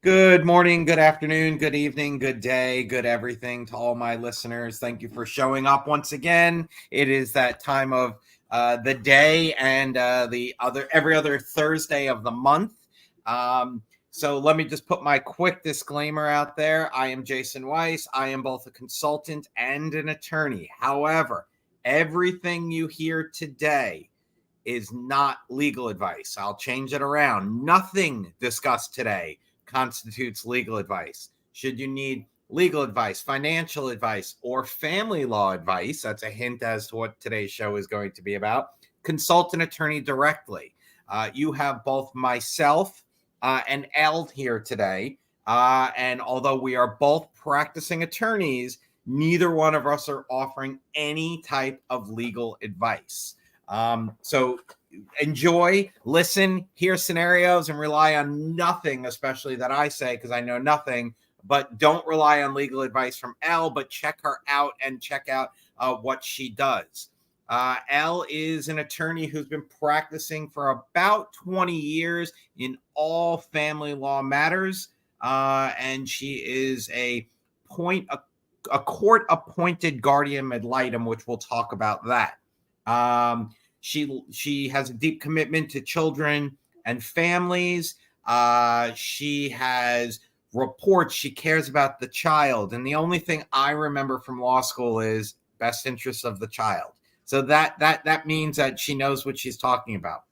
Good morning, good afternoon, good evening, good day, good everything to all my listeners. Thank you for showing up once again. It is that time of the day and every other Thursday of the month. So let me just put my quick disclaimer out there. I am Jason Weiss. I am both a consultant and an attorney. However, everything you hear today is not legal advice. I'll change it around. Nothing discussed today constitutes legal advice. Should you need legal advice, financial advice, or family law advice, that's a hint as to what today's show is going to be about, consult an attorney directly. You have both myself and Elle here today. And although we are both practicing attorneys, neither one of us are offering any type of legal advice. So enjoy, listen, hear scenarios, and rely on nothing, especially that I say, because I know nothing, but don't rely on legal advice from Elle, but check her out and check out what she does. Elle is an attorney who's been practicing for about 20 years in all family law matters, and she is a court-appointed guardian ad litem, which we'll talk about that. She has a deep commitment to children and families. She has reports. She cares about the child. And the only thing I remember from law school is best interests of the child. So that means that she knows what she's talking about.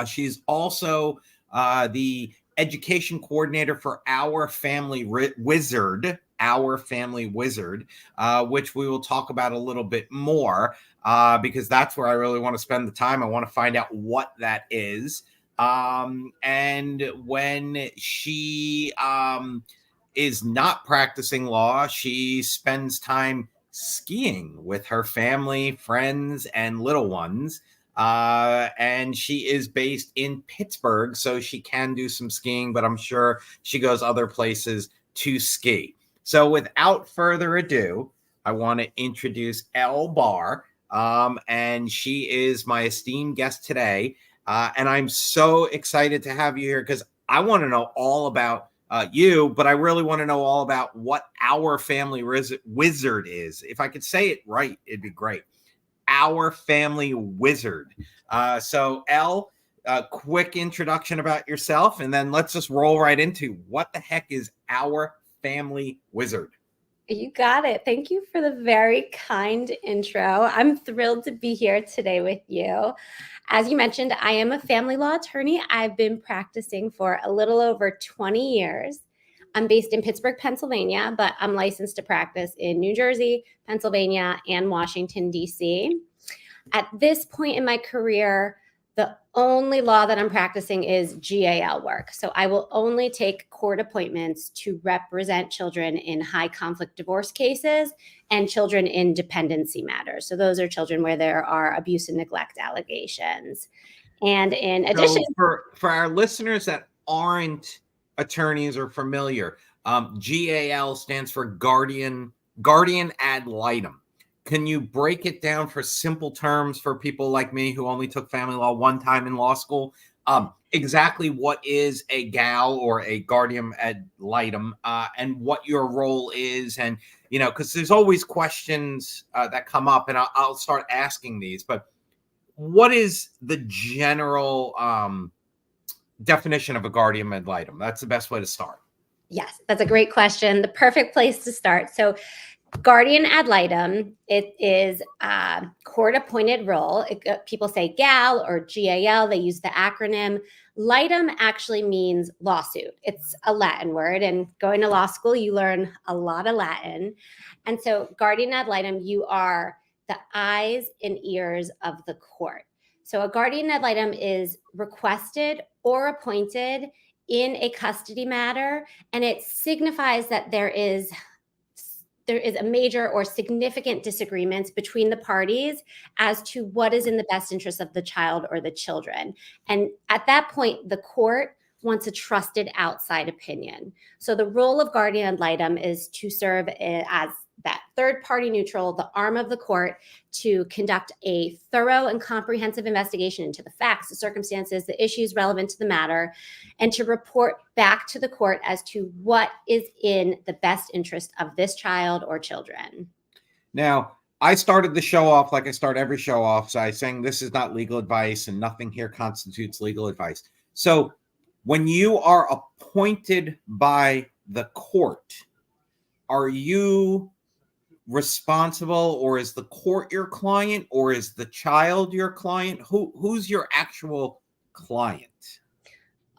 She's also the education coordinator for OurFamilyWizard, which we will talk about a little bit more because that's where I really want to spend the time. I want to find out what that is. And when she is not practicing law, she spends time skiing with her family, friends, and little ones. And she is based in Pittsburgh, so she can do some skiing, but I'm sure she goes other places to ski. So without further ado, I want to introduce Elle Barr, and she is my esteemed guest today. And I'm so excited to have you here because I want to know all about you, but I really want to know all about what Our Family Wizard is. If I could say it right, it'd be great. Our Family Wizard. So Elle, a quick introduction about yourself, and then let's just roll right into what the heck is Our Family Wizard. You got it. Thank you for the very kind intro. I'm thrilled to be here today with you. As you mentioned, I am a family law attorney. I've been practicing for a little over 20 years. I'm based in Pittsburgh, Pennsylvania, but I'm licensed to practice in New Jersey, Pennsylvania, and Washington, D.C. At this point in my career, the only law that I'm practicing is GAL work. So I will only take court appointments to represent children in high conflict divorce cases and children in dependency matters. So those are children where there are abuse and neglect allegations. And in addition, so for our listeners that aren't attorneys or familiar, GAL stands for guardian ad litem. Can you break it down for simple terms for people like me who only took family law one time in law school? Exactly what is a GAL or a guardian ad litem, and what your role is, and because there's always questions that come up, and I'll start asking these. But what is the general definition of a guardian ad litem? That's the best way to start. Yes, that's a great question. The perfect place to start. So guardian ad litem, it is a court-appointed role. People say GAL or GAL. They use the acronym. Litem actually means lawsuit. It's a Latin word, and going to law school, you learn a lot of Latin. And so guardian ad litem, you are the eyes and ears of the court. So a guardian ad litem is requested or appointed in a custody matter, and it signifies that there is a major or significant disagreements between the parties as to what is in the best interest of the child or the children. And at that point, the court wants a trusted outside opinion. So the role of guardian ad litem is to serve as that third party neutral, the arm of the court, to conduct a thorough and comprehensive investigation into the facts, the circumstances, the issues relevant to the matter, and to report back to the court as to what is in the best interest of this child or children. Now, I started the show off like I start every show off, so I saying this is not legal advice and nothing here constitutes legal advice. So when you are appointed by the court, are you responsible, or is the court your client, or is the child your client? Who's your actual client?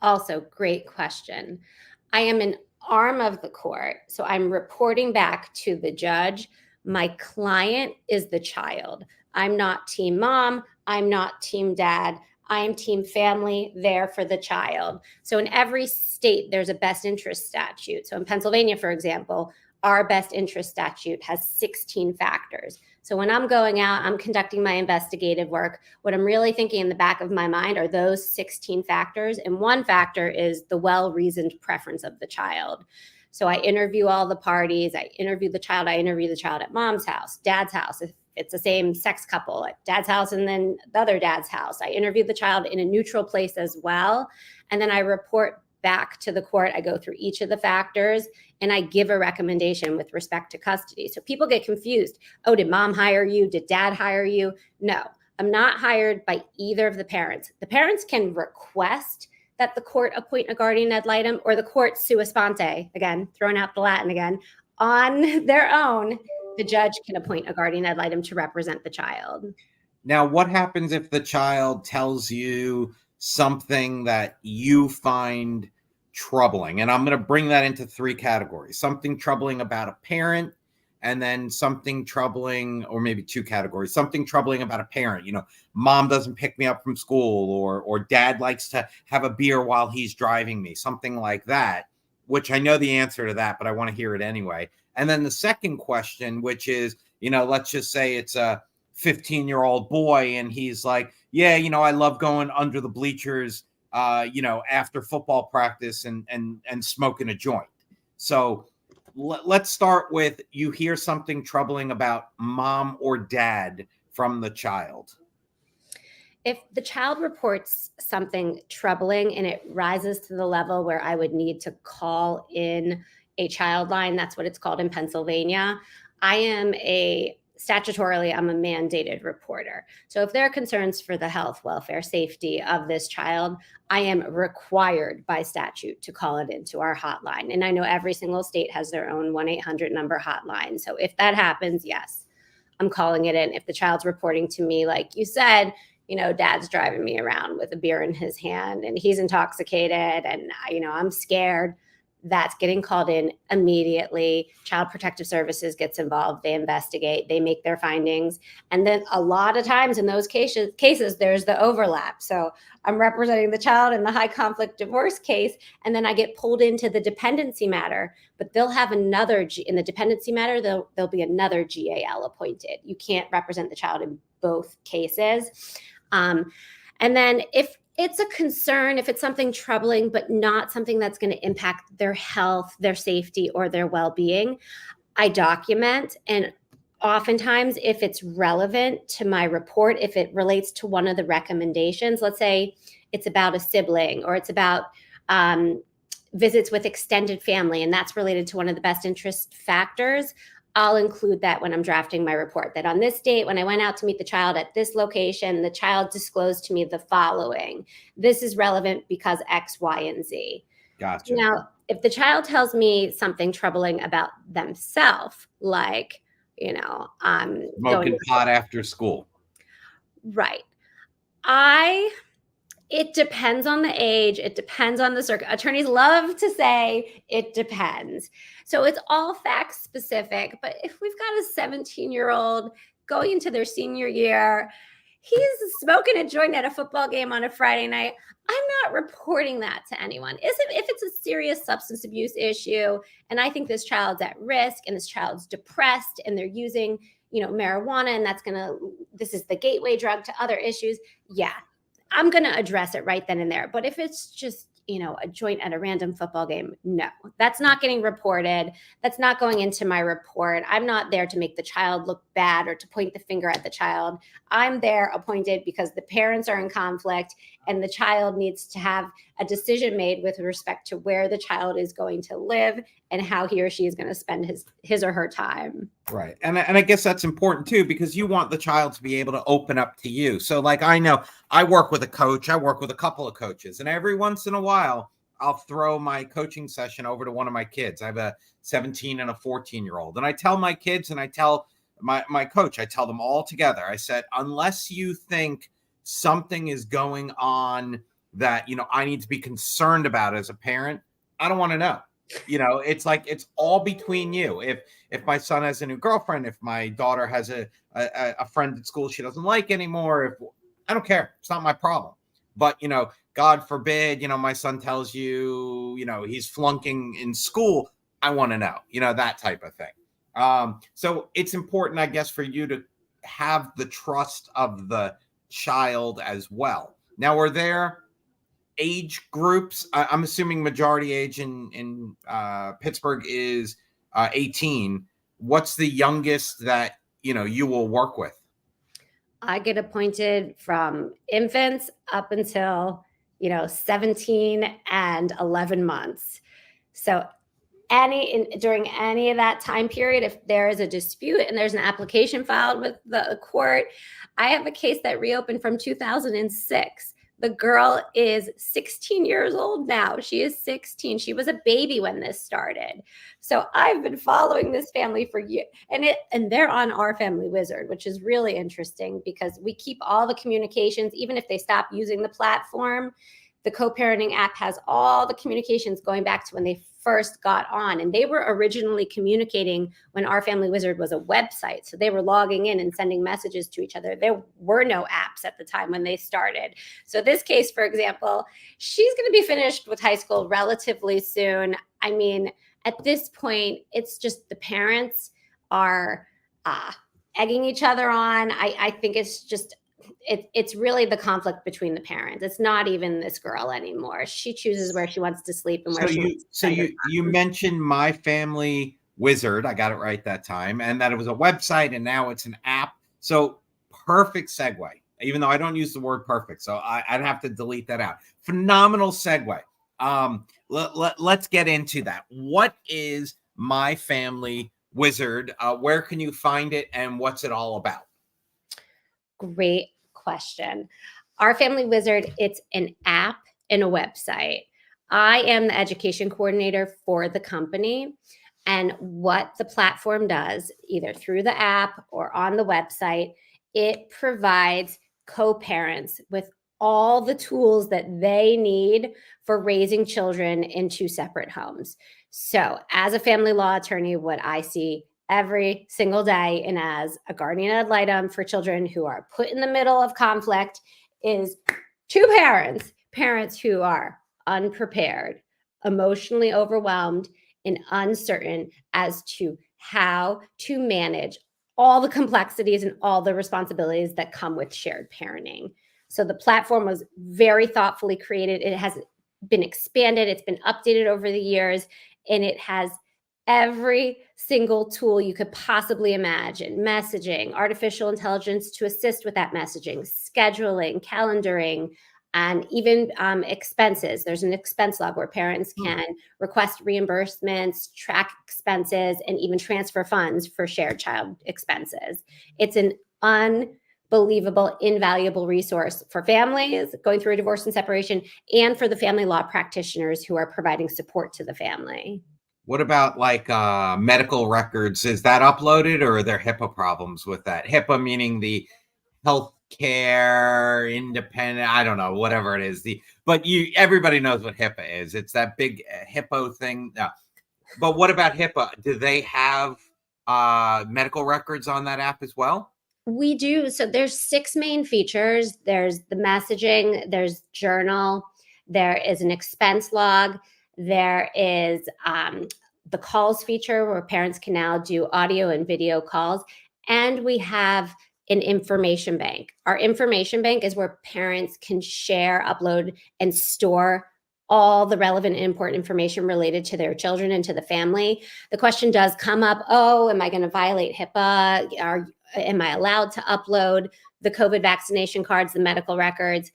Also, great question. I am an arm of the court, so I'm reporting back to the judge. My client is the child. I'm not team mom. I'm not team dad. I am team family, there for the child. So in every state, there's a best interest statute. So in Pennsylvania, for example, our best interest statute has 16 factors. So when I'm going out, I'm conducting my investigative work, what I'm really thinking in the back of my mind are those 16 factors. And one factor is the well-reasoned preference of the child. So I interview all the parties. I interview the child. I interview the child at mom's house, dad's house. If it's the same sex couple, at dad's house and then the other dad's house. I interview the child in a neutral place as well. And then I report back to the court. I go through each of the factors and I give a recommendation with respect to custody. So people get confused. Oh, did mom hire you? Did dad hire you? No, I'm not hired by either of the parents. The parents can request that the court appoint a guardian ad litem, or the court sua sponte, again, throwing out the Latin again, on their own. The judge can appoint a guardian ad litem to represent the child. Now, what happens if the child tells you something that you find troubling? And I'm going to bring that into three categories: something troubling about a parent, and then something troubling, or maybe two categories: something troubling about a parent. You know, mom doesn't pick me up from school, or dad likes to have a beer while he's driving me, something like that, which I know the answer to that, but I want to hear it anyway. And then the second question, which is, you know, let's just say it's a 15-year-old boy and he's like, yeah, you know, I love going under the bleachers, you know, after football practice and smoking a joint. So let's start with, you hear something troubling about mom or dad from the child. If the child reports something troubling and it rises to the level where I would need to call in a child line, that's what it's called in Pennsylvania, statutorily, I'm a mandated reporter. So if there are concerns for the health, welfare, safety of this child, I am required by statute to call it into our hotline. And I know every single state has their own 1-800 number hotline. So if that happens, yes, I'm calling it in. If the child's reporting to me, like you said, you know, dad's driving me around with a beer in his hand and he's intoxicated and, you know, I'm scared, that's getting called in immediately. Child Protective Services gets involved. They investigate, they make their findings. And then a lot of times in those cases, there's the overlap. So I'm representing the child in the high conflict divorce case, and then I get pulled into the dependency matter, but they'll have another, in the dependency matter, there'll be another GAL appointed. You can't represent the child in both cases. And then if it's a concern, if it's something troubling, but not something that's going to impact their health, their safety, or their well-being, I document. And oftentimes, if it's relevant to my report, if it relates to one of the recommendations, let's say it's about a sibling or it's about visits with extended family, and that's related to one of the best interest factors, I'll include that when I'm drafting my report, that on this date, when I went out to meet the child at this location, the child disclosed to me the following. This is relevant because X, Y, and Z. Gotcha. Now, if the child tells me something troubling about themselves, like, you know, smoking pot after school. Right. It depends on the age. It depends on the circuit. Attorneys love to say it depends. So it's all fact specific. But if we've got a 17-year-old going into their senior year, he's smoking a joint at a football game on a Friday night, I'm not reporting that to anyone. If it's a serious substance abuse issue, and I think this child's at risk and this child's depressed and they're using, you know, marijuana, and this is the gateway drug to other issues, yeah, I'm going to address it right then and there. But if it's just a joint at a random football game. No, that's not getting reported. That's not going into my report. I'm not there to make the child look bad or to point the finger at the child. I'm there appointed because the parents are in conflict and the child needs to have a decision made with respect to where the child is going to live and how he or she is going to spend his or her time. Right. And I guess that's important too, because you want the child to be able to open up to you. So like, I know I work with a coach, I work with a couple of coaches, and every once in a while, I'll throw my coaching session over to one of my kids. I have a 17 and a 14-year-old. And I tell my kids and I tell my coach, I tell them all together. I said, unless you think something is going on that, I need to be concerned about as a parent, I don't want to know. It's like, it's all between you. If my son has a new girlfriend, if my daughter has a friend at school she doesn't like anymore, I don't care. It's not my problem. But, God forbid, my son tells you, he's flunking in school, I want to know, that type of thing. So it's important, I guess, for you to have the trust of the child as well. Now, are there age groups? I'm assuming majority age in Pittsburgh is 18. What's the youngest that you will work with? I get appointed from infants up until 17 and 11 months. So during any of that time period, if there is a dispute and there's an application filed with the court, I have a case that reopened from 2006. The girl is 16 years old now. She is 16. She was a baby when this started. So I've been following this family for years, and they're on OurFamilyWizard, which is really interesting because we keep all the communications, even if they stop using the platform. The co-parenting app has all the communications going back to when they first got on, and they were originally communicating when OurFamilyWizard was a website. So they were logging in and sending messages to each other. There were no apps at the time when they started. So this case, for example, she's going to be finished with high school relatively soon. I mean, at this point, it's just the parents are egging each other on. I think it's just it's really the conflict between the parents. It's not even this girl anymore. She chooses where she wants to sleep and where you mentioned My Family Wizard. I got it right that time, and that it was a website and now it's an app. So perfect segue, even though I don't use the word perfect. So I'd have to delete that out. Phenomenal segue. Let's get into that. What is My Family Wizard? Where can you find it and what's it all about? Great question. OurFamilyWizard, it's an app and a website. I am the education coordinator for the company. And what the platform does, either through the app or on the website, it provides co-parents with all the tools that they need for raising children in two separate homes. So as a family law attorney, what I see every single day and as a guardian ad litem for children who are put in the middle of conflict is two parents who are unprepared, emotionally overwhelmed, and uncertain as to how to manage all the complexities and all the responsibilities that come with shared parenting. So the platform was very thoughtfully created. It has been expanded. It's been updated over the years, and it has every single tool you could possibly imagine: messaging, artificial intelligence to assist with that messaging, scheduling, calendaring, and even expenses. There's an expense log where parents can request reimbursements, track expenses, and even transfer funds for shared child expenses. It's an unbelievable, invaluable resource for families going through a divorce and separation, and for the family law practitioners who are providing support to the family. What about like medical records? Is that uploaded, or are there HIPAA problems with that? HIPAA meaning the healthcare independent, I don't know, whatever it is. But everybody knows what HIPAA is. It's that big hippo thing. But what about HIPAA? Do they have medical records on that app as well? We do. So there's 6 main features. There's the messaging, there's journal, there is an expense log, there is the calls feature where parents can now do audio and video calls. And we have an information bank. Our information bank is where parents can share, upload, and store all the relevant and important information related to their children and to the family. The question does come up, oh, am I going to violate HIPAA? Am I allowed to upload the COVID vaccination cards, the medical records?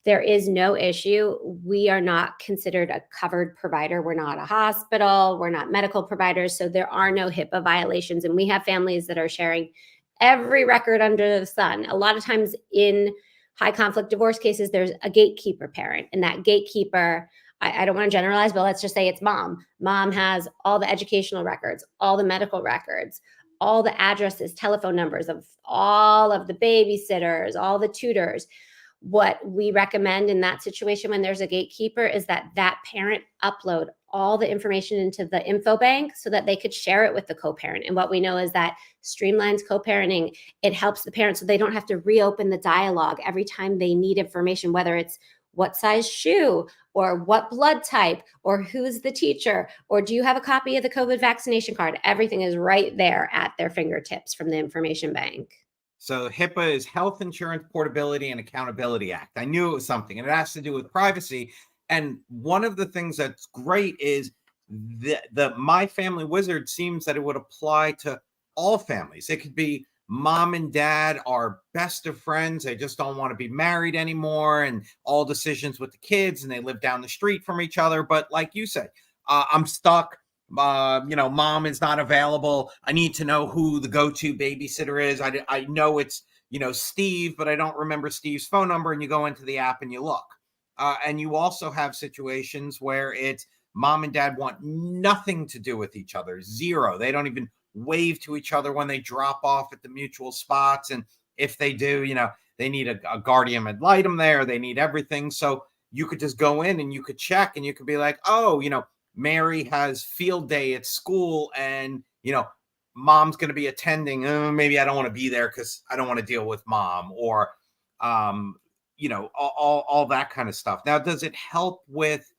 There is no issue. We are not considered a covered provider. We're not a hospital. We're not medical providers. So there are no HIPAA violations. And we have families that are sharing every record under the sun. A lot of times in high conflict divorce cases, there's a gatekeeper parent, and that gatekeeper, I don't want to generalize, but let's just say it's mom. Mom has all the educational records, all the medical records, all the addresses, telephone numbers of all of the babysitters, all the tutors. What we recommend in that situation when there's a gatekeeper is that that parent upload all the information into the info bank so that they could share it with the co-parent. And what we know is that streamlines co-parenting. It helps the parents so they don't have to reopen the dialogue every time they need information, whether it's what size shoe or what blood type or who's the teacher or do you have a copy of the COVID vaccination card? Everything is right there at their fingertips from the information bank. So HIPAA is Health Insurance Portability and Accountability Act. I knew it was something, and it has to do with privacy. And one of the things that's great is the My Family Wizard seems that it would apply to all families. It could be mom and dad are best of friends. They just don't want to be married anymore, and all decisions with the kids, and they live down the street from each other. But like you said, I'm stuck. Mom is not available. I need to know who the go-to babysitter is. I know it's, Steve, but I don't remember Steve's phone number. And you go into the app and you look. And you also have situations where it's mom and dad want nothing to do with each other. Zero. They don't even wave to each other when they drop off at the mutual spots. And if they do, they need a guardian ad litem there. They need everything. So you could just go in and you could check and you could be like, oh, Mary has field day at school and, mom's going to be attending. Maybe I don't want to be there because I don't want to deal with mom or, all that kind of stuff. Now, does it help with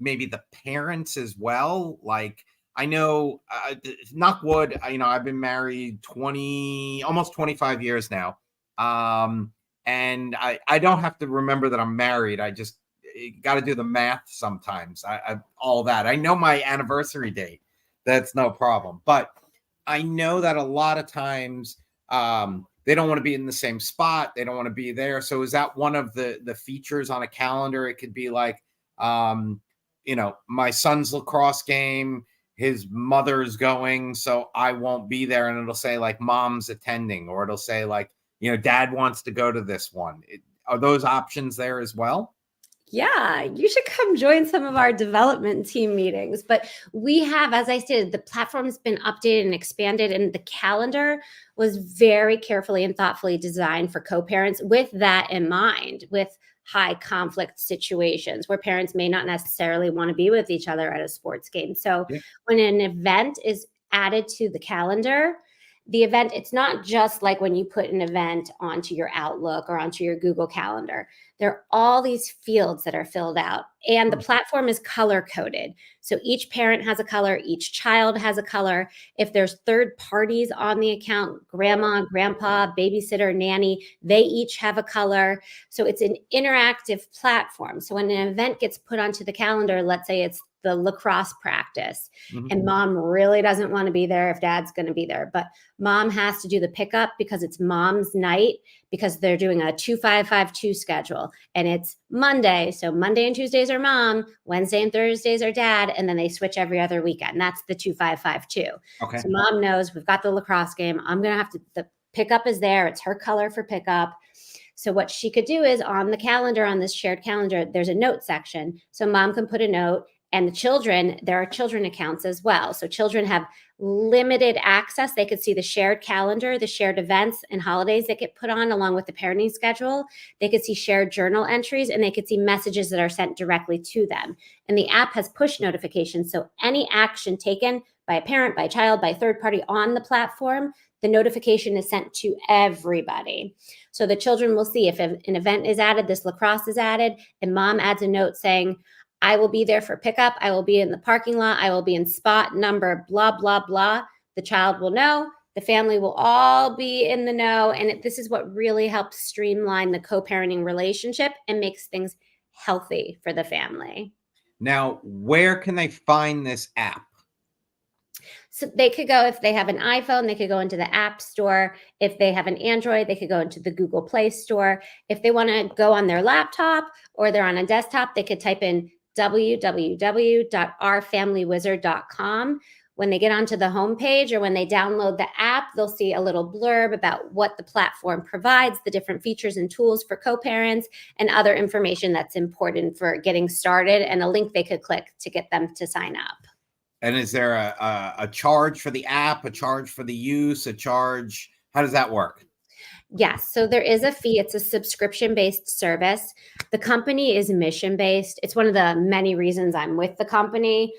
maybe the parents as well? Like, I know, knock wood, I've been married almost 25 years now. And I don't have to remember that I'm married. I just got to do the math sometimes. All that. I know my anniversary date. That's no problem. But I know that a lot of times they don't want to be in the same spot. They don't want to be there. So is that one of the features on a calendar? It could be like, my son's lacrosse game, his mother's going, so I won't be there. And it'll say like mom's attending, or it'll say like, dad wants to go to this one. Are those options there as well? Yeah, you should come join some of our development team meetings. But we have, as I stated, the platform's been updated and expanded, and the calendar was very carefully and thoughtfully designed for co-parents with that in mind, with high conflict situations where parents may not necessarily want to be with each other at a sports game. So when an event is added to the calendar, the event, it's not just like when you put an event onto your Outlook or onto your Google Calendar. There are all these fields that are filled out, and the platform is color coded. So each parent has a color, each child has a color. If there's third parties on the account, grandma, grandpa, babysitter, nanny, they each have a color. So it's an interactive platform. So when an event gets put onto the calendar, let's say it's the lacrosse practice, and mom really doesn't want to be there if dad's going to be there, but mom has to do the pickup because it's mom's night, because they're doing a 2-5-5-2 schedule, and it's Monday. So Monday and Tuesdays are mom, Wednesday and Thursdays are dad, and then they switch every other weekend. That's the 2-5-5-2. Okay. So mom knows we've got the lacrosse game. I'm going to have to, the pickup is there. It's her color for pickup. So what she could do is on the calendar, on this shared calendar, there's a note section. So mom can put a note. And the children, there are children accounts as well. So children have limited access. They could see the shared calendar, the shared events and holidays that get put on along with the parenting schedule. They could see shared journal entries, and they could see messages that are sent directly to them. And the app has push notifications. So any action taken by a parent, by a child, by a third party on the platform, the notification is sent to everybody. So the children will see if an event is added, this lacrosse is added, and mom adds a note saying, I will be there for pickup. I will be in the parking lot. I will be in spot number, blah, blah, blah. The child will know. The family will all be in the know. And this is what really helps streamline the co-parenting relationship and makes things healthy for the family. Now, where can they find this app? So they could go, if they have an iPhone, they could go into the App Store. If they have an Android, they could go into the Google Play Store. If they want to go on their laptop or they're on a desktop, they could type in www.OurFamilyWizard.com. When they get onto the homepage or when they download the app, they'll see a little blurb about what the platform provides, the different features and tools for co-parents, and other information that's important for getting started, and a link they could click to get them to sign up. And is there a charge for the app, a charge for the use, a charge? How does that work? Yes. So there is a fee. It's a subscription-based service. The company is mission-based. It's one of the many reasons I'm with the company.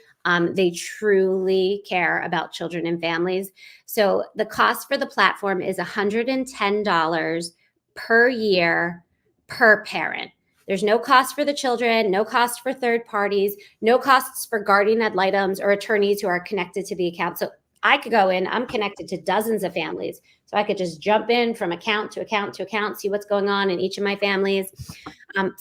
They truly care about children and families. So the cost for the platform is $110 per year per parent. There's no cost for the children, no cost for third parties, no costs for guardian ad litems or attorneys who are connected to the account. So I could go in, I'm connected to dozens of families. So I could just jump in from account to account to account, see what's going on in each of my families.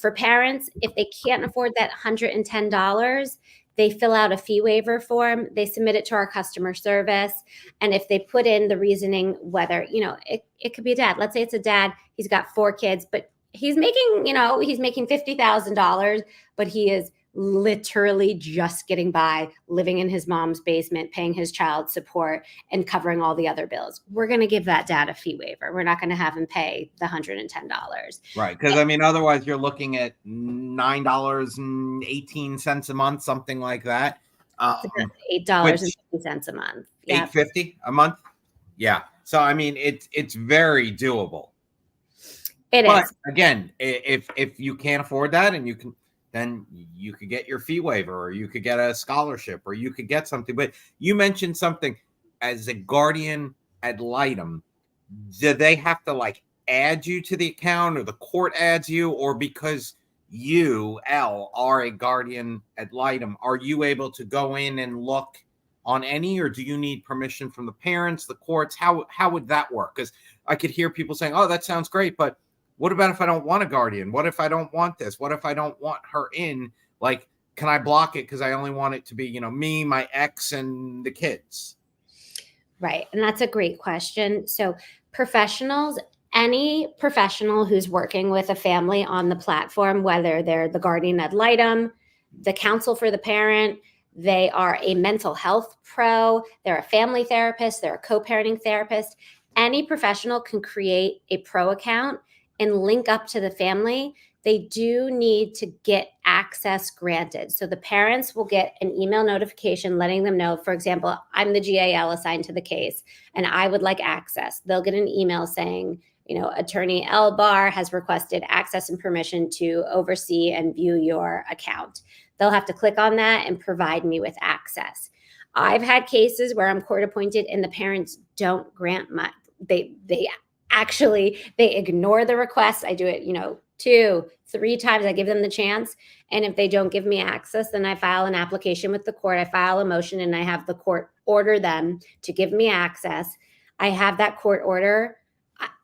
For parents, if they can't afford that $110, they fill out a fee waiver form, they submit it to our customer service. And if they put in the reasoning, whether, it could be a dad. Let's say it's a dad, he's got 4 kids, but he's making $50,000, but he is literally just getting by, living in his mom's basement, paying his child support and covering all the other bills. We're going to give that dad a fee waiver. We're not going to have him pay the $110. Right. Because otherwise you're looking at $9.18 a month, something like that. $8.50 a month. Yep. $8.50 a month. Yeah. So it's very doable. But again, if you can't afford that and then you could get your fee waiver, or you could get a scholarship, or you could get something. But you mentioned something as a guardian ad litem. Do they have to add you to the account, or the court adds you, or because you, Elle, are a guardian ad litem, are you able to go in and look on any, or do you need permission from the parents, the courts? How would that work? Because I could hear people saying, oh, that sounds great, but what about if I don't want a guardian? What if I don't want this? What if I don't want her in? Can I block it because I only want it to be, me, my ex, and the kids? Right. And that's a great question. So professionals, any professional who's working with a family on the platform, whether they're the guardian ad litem, the counsel for the parent, they are a mental health pro, they're a family therapist, they're a co-parenting therapist, any professional can create a pro account and link up to the family. They do need to get access granted. So the parents will get an email notification letting them know, for example, I'm the GAL assigned to the case and I would like access. They'll get an email saying, attorney Elle Barr has requested access and permission to oversee and view your account. They'll have to click on that and provide me with access. I've had cases where I'm court appointed and the parents don't grant they ignore the request. I do it, 2, 3 times. I give them the chance. And if they don't give me access, then I file an application with the court. I file a motion and I have the court order them to give me access. I have that court order.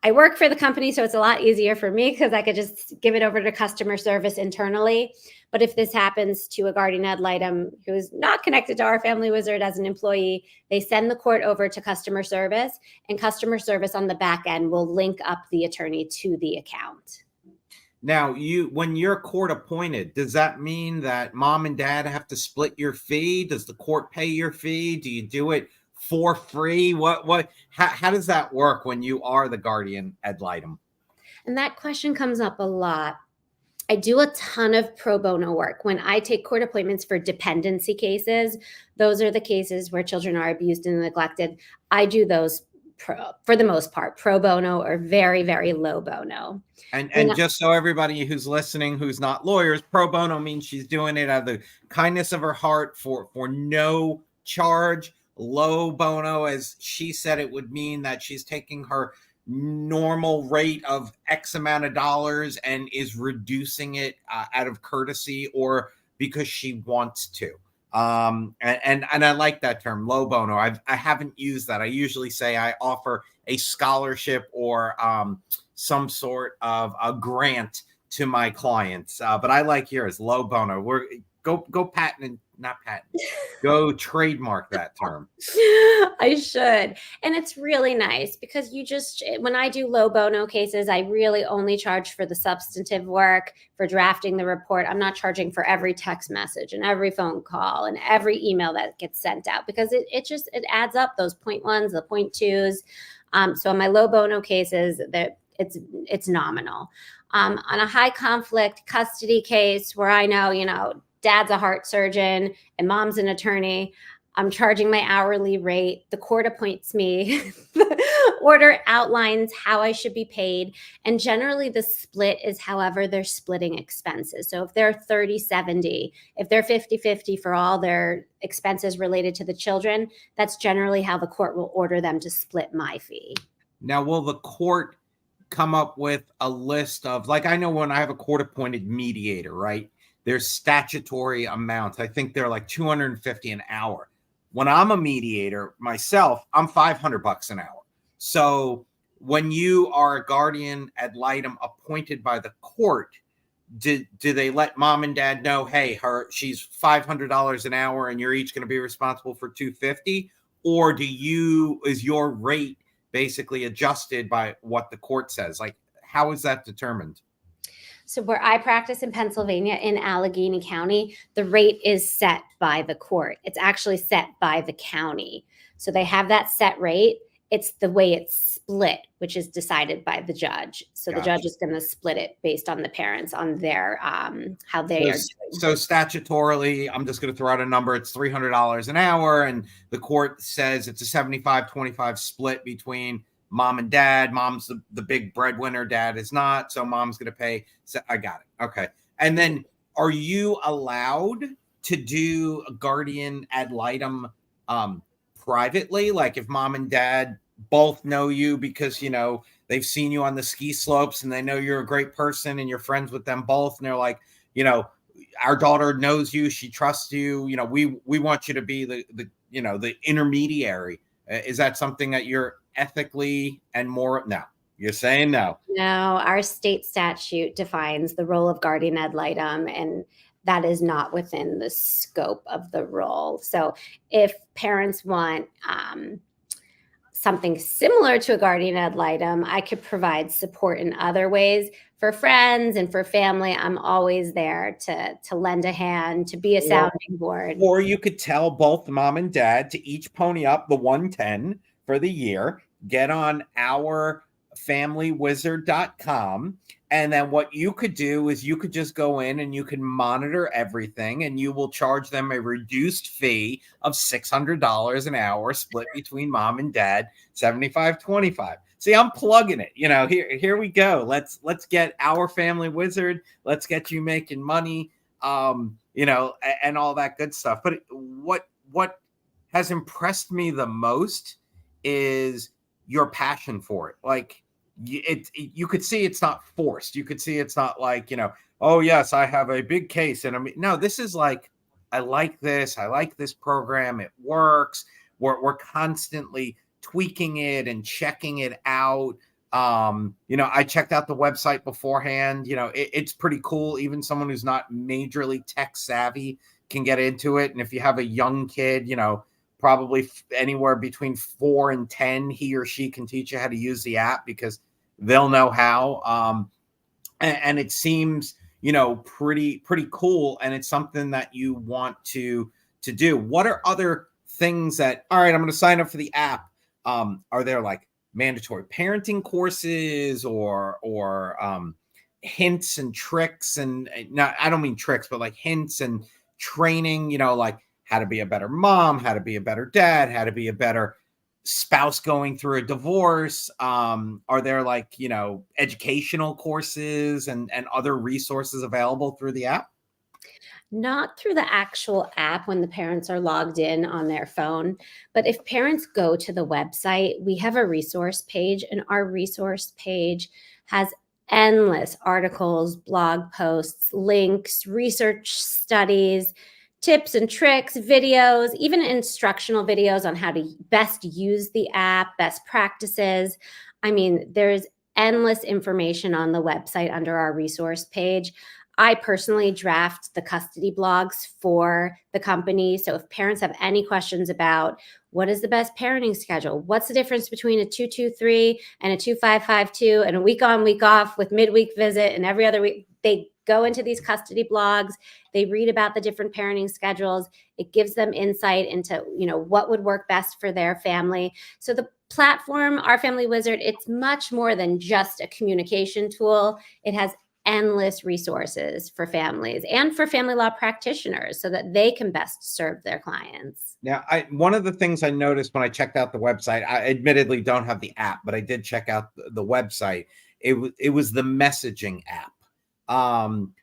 I work for the company, so it's a lot easier for me because I could just give it over to customer service internally. But if this happens to a guardian ad litem who's not connected to OurFamilyWizard as an employee, they send the court over to customer service, and customer service on the back end will link up the attorney to the account. Now, when you're court appointed, does that mean that mom and dad have to split your fee? Does the court pay your fee? Do you do it for free? How does that work when you are the guardian ad litem? And that question comes up a lot. I do a ton of pro bono work. When I take court appointments for dependency cases, those are the cases where children are abused and neglected. I do those for the most part, pro bono or very, very low bono. And just so everybody who's listening, who's not lawyers, pro bono means she's doing it out of the kindness of her heart for no charge. Low bono, as she said, it would mean that she's taking her normal rate of X amount of dollars and is reducing it out of courtesy or because she wants to. And I like that term, low bono. I haven't used that. I usually say I offer a scholarship or some sort of a grant to my clients, but I like yours, low bono. Go patent, not patent, go trademark that term. I should. And it's really nice because when I do low bono cases, I really only charge for the substantive work, for drafting the report. I'm not charging for every text message and every phone call and every email that gets sent out, because it adds up, those 0.1s, the 0.2s. So in my low bono cases, it's nominal. On a high conflict custody case where I know, dad's a heart surgeon and mom's an attorney, I'm charging my hourly rate. The court appoints me. The order outlines how I should be paid. And generally the split is however they're splitting expenses. So if they're 30-70, if they're 50-50 for all their expenses related to the children, that's generally how the court will order them to split my fee. Now, will the court come up with a list of, like, I know when I have a court appointed mediator, right? There's statutory amounts. I think they're like $250 an hour. When I'm a mediator myself, I'm $500 an hour. So when you are a guardian ad litem appointed by the court, do they let mom and dad know, hey, she's $500 an hour and you're each going to be responsible for $250? Or is your rate basically adjusted by what the court says? Like, how is that determined? So where I practice in Pennsylvania, in Allegheny County, the rate is set by the court. It's actually set by the county. So they have that set rate. It's the way it's split, which is decided by the judge. So the judge is going to split it based on the parents, on their how they are doing. So statutorily, I'm just going to throw out a number. It's $300 an hour, and the court says it's a 75-25 split between mom and dad. Mom's the big breadwinner, dad is not. So mom's going to pay. So I got it. Okay. And then are you allowed to do a guardian ad litem privately? Like if mom and dad both know you because, they've seen you on the ski slopes and they know you're a great person and you're friends with them both. And they're like, our daughter knows you. She trusts you. We want you to be the intermediary. Is that something that you're ethically and more? No, you're saying no. No, our state statute defines the role of guardian ad litem, and that is not within the scope of the role. So if parents want something similar to a guardian ad litem, I could provide support in other ways. For friends and for family, I'm always there to lend a hand, to be a sounding board. Or you could tell both mom and dad to each pony up the $110 for the year, get on OurFamilyWizard.com. And then what you could do is you could just go in and you can monitor everything, and you will charge them a reduced fee of $600 an hour split between mom and dad, 75-25. See, I'm plugging it. Here we go. Let's get Our Family Wizard. Let's get you making money, and all that good stuff. But what has impressed me the most is your passion for it. Like, you could see it's not forced. You could see it's not like, oh yes, I have a big case. And no, this is like, I like this program. It works. We're constantly tweaking it and checking it out. I checked out the website beforehand. It's pretty cool. Even someone who's not majorly tech savvy can get into it. And if you have a young kid, probably anywhere between 4 and 10, he or she can teach you how to use the app because they'll know how. And it seems, pretty cool. And it's something that you want to do. What are other things that, all right, I'm going to sign up for the app. Are there like mandatory parenting courses or hints and tricks? And not, I don't mean tricks, but like hints and training, like how to be a better mom, how to be a better dad, how to be a better spouse going through a divorce. Are there like, educational courses and other resources available through the app? Not through the actual app when the parents are logged in on their phone. But if parents go to the website, we have a resource page, and our resource page has endless articles, blog posts, links, research studies, tips and tricks, videos, even instructional videos on how to best use the app, best practices. I mean, there's endless information on the website under our resource page. I personally draft the custody blogs for the company. So if parents have any questions about what is the best parenting schedule, what's the difference between a 223 and a 2552 and a week on, week off with midweek visit and every other week, they go into these custody blogs. They read about the different parenting schedules. It gives them insight into, what would work best for their family. So the platform, OurFamilyWizard, it's much more than just a communication tool. It has endless resources for families and for family law practitioners so that they can best serve their clients. Now, one of the things I noticed when I checked out the website, I admittedly don't have the app, but I did check out the website. It was the messaging app.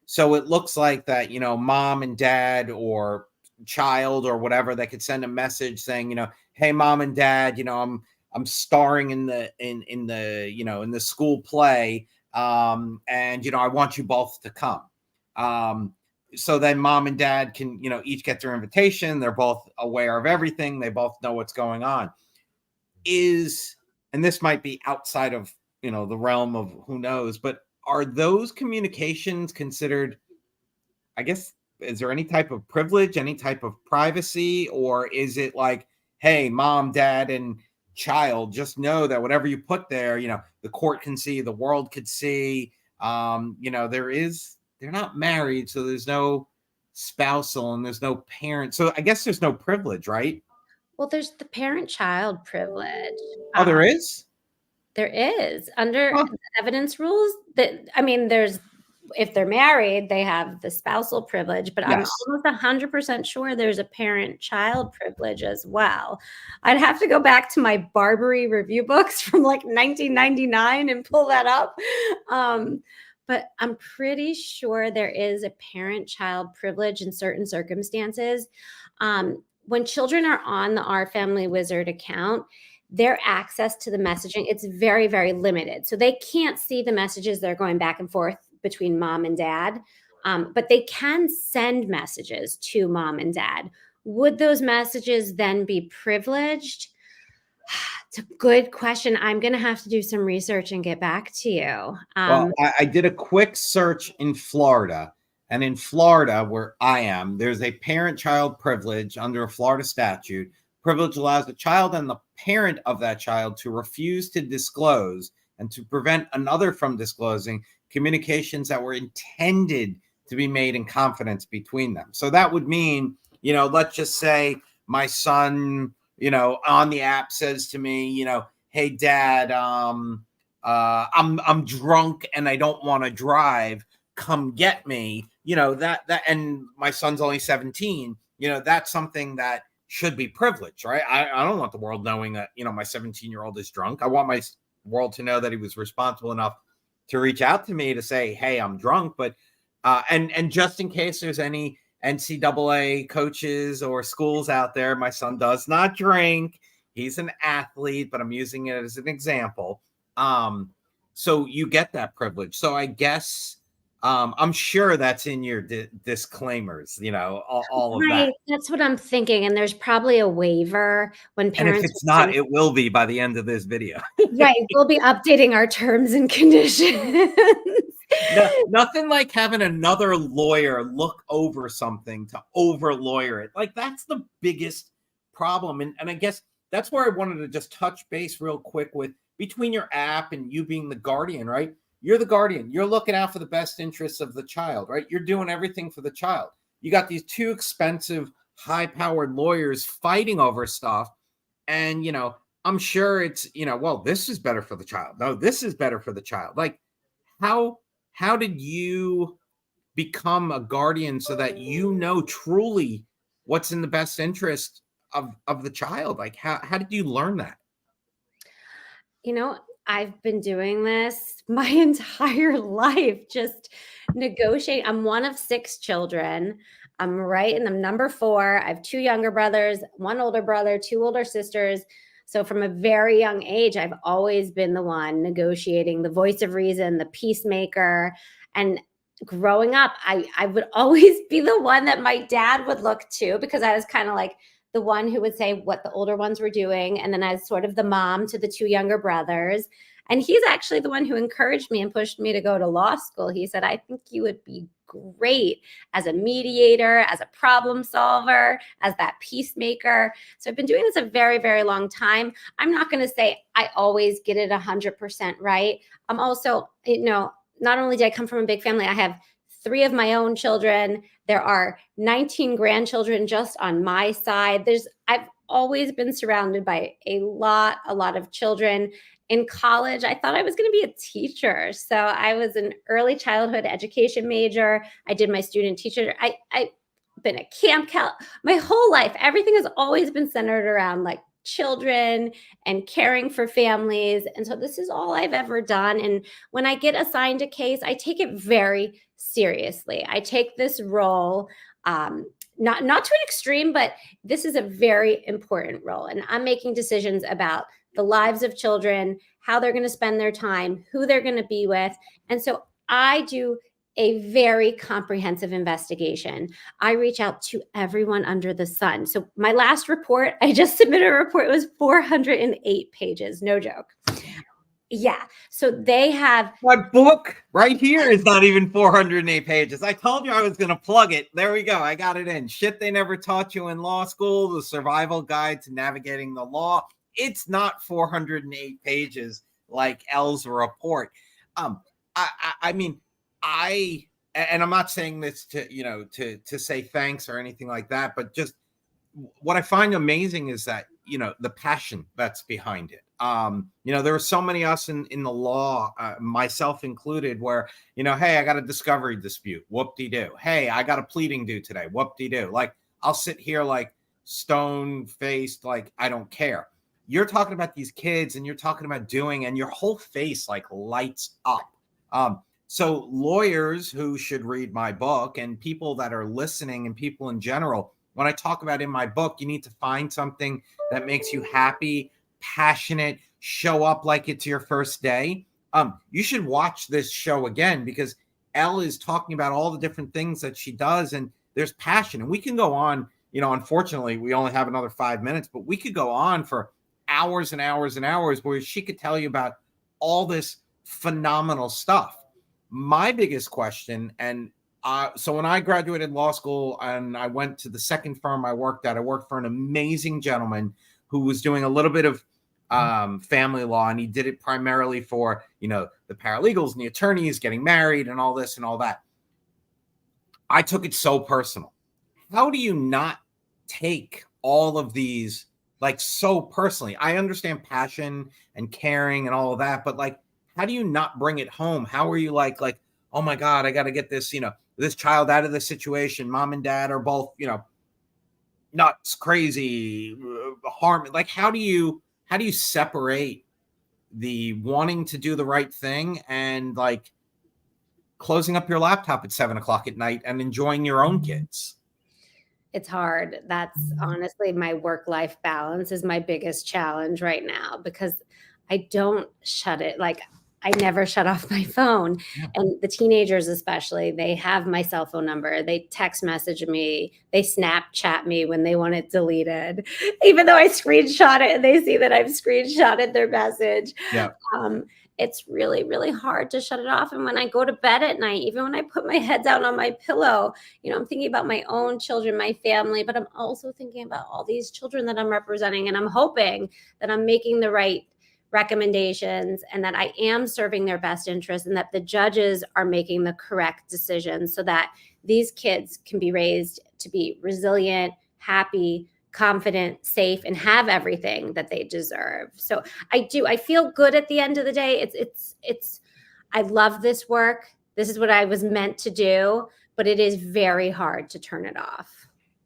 So it looks like that, mom and dad or child or whatever, they could send a message saying, hey, mom and dad, I'm starring in the school play. And, I want you both to come. So then mom and dad can, each get their invitation. They're both aware of everything. They both know what's going on. And this might be outside of, the realm of who knows, but are those communications considered, I guess, is there any type of privilege, any type of privacy, or is it like, hey, mom, dad, and child, just know that whatever you put there, the court can see, the world could see, they're not married, so there's no spousal and there's no parent. So I guess there's no privilege, right? Well, there's the parent-child privilege. Oh, there is? There is. Under evidence rules, there's, if they're married, they have the spousal privilege, but yes. I'm almost 100% sure there's a parent-child privilege as well. I'd have to go back to my Barbary review books from like 1999 and pull that up. But I'm pretty sure there is a parent-child privilege in certain circumstances. When children are on the OurFamilyWizard account, their access to the messaging, it's very, very limited. So they can't see the messages that are going back and forth between mom and dad, but they can send messages to mom and dad. Would those messages then be privileged? It's a good question. I'm going to have to do some research and get back to you. Well, I did a quick search in Florida, and in Florida, where I am, there's a parent-child privilege under a Florida statute. Privilege allows the child and the parent of that child to refuse to disclose and to prevent another from disclosing communications that were intended to be made in confidence between them. So that would mean, let's just say my son, on the app says to me, hey, dad, I'm drunk and I don't want to drive. Come get me. That, and my son's only 17. That's something that should be privileged, right? I don't want the world knowing that, my 17-year-old is drunk. I want my world to know that he was responsible enough to reach out to me to say, hey, I'm drunk. But, and just in case there's any NCAA coaches or schools out there, my son does not drink. He's an athlete, but I'm using it as an example. So you get that privilege. So I guess, I'm sure that's in your disclaimers, all of that. That's what I'm thinking. And there's probably a waiver when parents. And if it's not, it will be by the end of this video. Right. We'll be updating our terms and conditions. Nothing like having another lawyer look over something to over lawyer it. Like that's the biggest problem. And I guess that's where I wanted to just touch base real quick with between your app and you being the guardian, right? You're the guardian. You're looking out for the best interests of the child, right? You're doing everything for the child. You got these two expensive, high-powered lawyers fighting over stuff. And, I'm sure it's, well, this is better for the child. No, this is better for the child. Like, how did you become a guardian so that truly what's in the best interest of the child? Like, how did you learn that? I've been doing this my entire life, just negotiating. I'm one of 6 children. I'm number 4. I have 2 younger brothers, 1 older brother, 2 older sisters. So from a very young age, I've always been the one negotiating, the voice of reason, the peacemaker. And growing up, I would always be the one that my dad would look to because I was kind of like the one who would say what the older ones were doing. And then I was sort of the mom to the 2 younger brothers. And he's actually the one who encouraged me and pushed me to go to law school. He said, I think you would be great as a mediator, as a problem solver, as that peacemaker. So I've been doing this a very, very long time. I'm not going to say I always get it 100% right. I'm also, not only did I come from a big family, I have 3 of my own children. There are 19 grandchildren just on my side. I've always been surrounded by a lot of children. In college, I thought I was going to be a teacher. So I was an early childhood education major. I did my student teacher. I've been a camp my whole life. Everything has always been centered around like children and caring for families. And so this is all I've ever done. And when I get assigned a case, I take it very seriously. I take this role, not to an extreme, but this is a very important role. And I'm making decisions about the lives of children, how they're going to spend their time, who they're going to be with. And so I do a very comprehensive investigation. I reach out to everyone under the sun. So my last report, I just submitted a report, it was 408 pages, no joke. Yeah. So they have my book right here is not even 408 pages. I told you I was going to plug it. There we go. I got it in. Shit they never taught you in law school, the survival guide to navigating the law. It's not 408 pages like Elle's report. I mean, and I'm not saying this to say thanks or anything like that, but just what I find amazing is that, the passion that's behind it. There are so many us in the law, myself included, where, hey, I got a discovery dispute. Whoop-de-doo. Hey, I got a pleading due today. Whoop-de-doo. Like, I'll sit here like stone-faced, like I don't care. You're talking about these kids and you're talking about doing, and your whole face like lights up. So lawyers who should read my book and people that are listening and people in general, when I talk about in my book, you need to find something that makes you happy, passionate, show up like it's your first day. You should watch this show again because Elle is talking about all the different things that she does and there's passion. And we can go on, unfortunately, we only have another 5 minutes, but we could go on for hours and hours and hours where she could tell you about all this phenomenal stuff. My biggest question, and so when I graduated law school and I went to the second firm I worked for an amazing gentleman who was doing a little bit of family law, and he did it primarily for, the paralegals and the attorneys getting married and all this and all that. I took it so personal. How do you not take all of these like so personally? I understand passion and caring and all of that, but like, how do you not bring it home? How are you like, oh my God, I got to get this, this child out of this situation. Mom and dad are both, nuts, crazy, harm. Like, how do you separate the wanting to do the right thing and like closing up your laptop at 7:00 at night and enjoying your own kids? It's hard. That's honestly my work-life balance is my biggest challenge right now because I don't shut it. Like I never shut off my phone. Yeah. And the teenagers, especially, they have my cell phone number. They text message me. They Snapchat me when they want it deleted, even though I screenshot it and they see that I've screenshotted their message. Yeah. It's really, really hard to shut it off. And when I go to bed at night, even when I put my head down on my pillow, I'm thinking about my own children, my family, but I'm also thinking about all these children that I'm representing. And I'm hoping that I'm making the right recommendations and that I am serving their best interest and that the judges are making the correct decisions so that these kids can be raised to be resilient, happy, confident, safe, and have everything that they deserve. So I feel good at the end of the day. I love this work. This is what I was meant to do, but it is very hard to turn it off.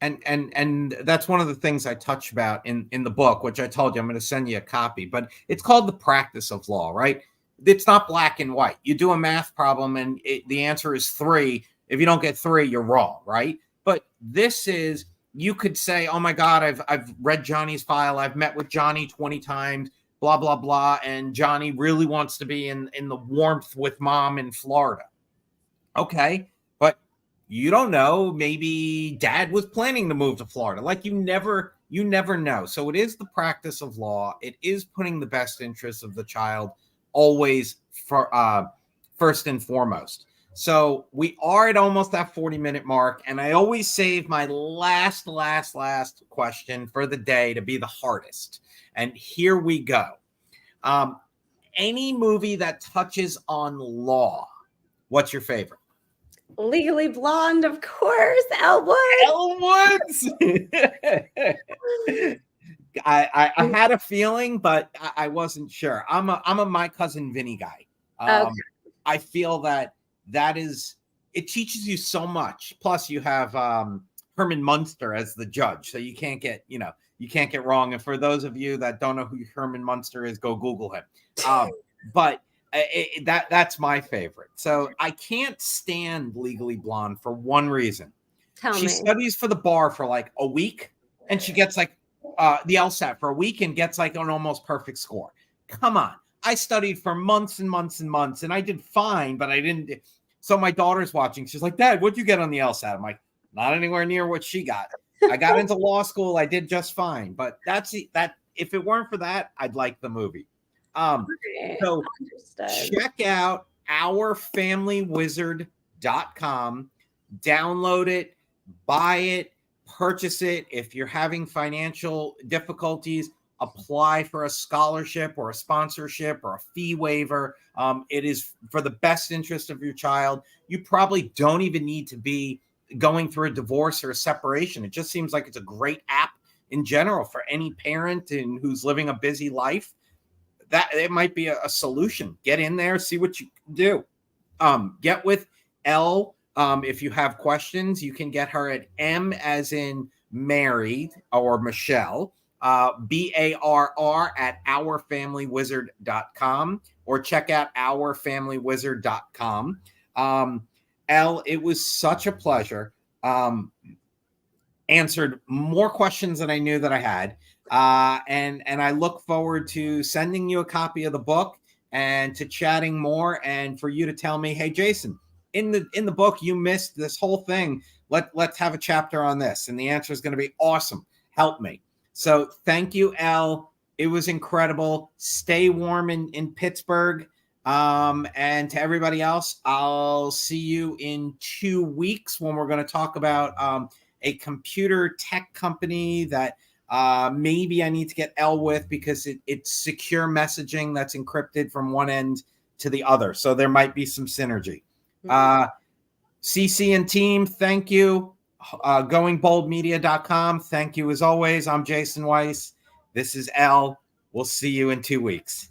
And that's one of the things I touch about in the book, which I told you I'm going to send you a copy, but it's called The Practice of Law, right? It's not black and white. You do a math problem and the answer is 3. If you don't get 3, you're wrong, right? But this is, you could say, oh my God, I've read Johnny's file. I've met with Johnny 20 times, blah, blah, blah. And Johnny really wants to be in the warmth with mom in Florida. Okay. You don't know, maybe dad was planning to move to Florida. Like you never know. So it is the practice of law. It is putting the best interests of the child always for first and foremost. So we are at almost that 40-minute mark, and I always save my last question for the day to be the hardest. And here we go. Any movie that touches on law, what's your favorite? Legally Blonde, of course. Elle Woods. Elle Woods. I had a feeling, but I wasn't sure. I'm a My Cousin Vinny guy. Okay. I feel that is, it teaches you so much. Plus, you have Herman Munster as the judge, so you can't get wrong. And for those of you that don't know who Herman Munster is, go Google him. But that's my favorite. So I can't stand Legally Blonde for one reason. She studies for the bar for like a week, and she gets like the LSAT for a week and gets like an almost perfect score. Come on. I studied for months and months and months, and I did fine, but I didn't. So my daughter's watching. She's like, Dad, what'd you get on the LSAT? I'm like, not anywhere near what she got. I got into law school. I did just fine. But that. If it weren't for that, I'd like the movie. So check out OurFamilyWizard.com. Download it, buy it, purchase it. If you're having financial difficulties, apply for a scholarship or a sponsorship or a fee waiver. It is for the best interest of your child. You probably don't even need to be going through a divorce or a separation. It just seems like it's a great app in general for any parent who's living a busy life. That it might be a solution. Get in there, see what you can do. Get with Elle. If you have questions, you can get her at M as in Mary or Michelle, BARR at OurFamilyWizard.com, or check out OurFamilyWizard.com. Elle, it was such a pleasure. Answered more questions than I knew that I had. And I look forward to sending you a copy of the book and to chatting more, and for you to tell me, hey, Jason, in the book, you missed this whole thing. Let's have a chapter on this. And the answer is going to be awesome. Help me. So thank you, Elle. It was incredible. Stay warm in Pittsburgh. And to everybody else, I'll see you in 2 weeks when we're going to talk about a computer tech company that maybe I need to get Elle with, because it's secure messaging that's encrypted from one end to the other. So there might be some synergy. CC and team, thank you. GoingBoldMedia.com. Thank you as always. I'm Jason Weiss. This is Elle. We'll see you in 2 weeks.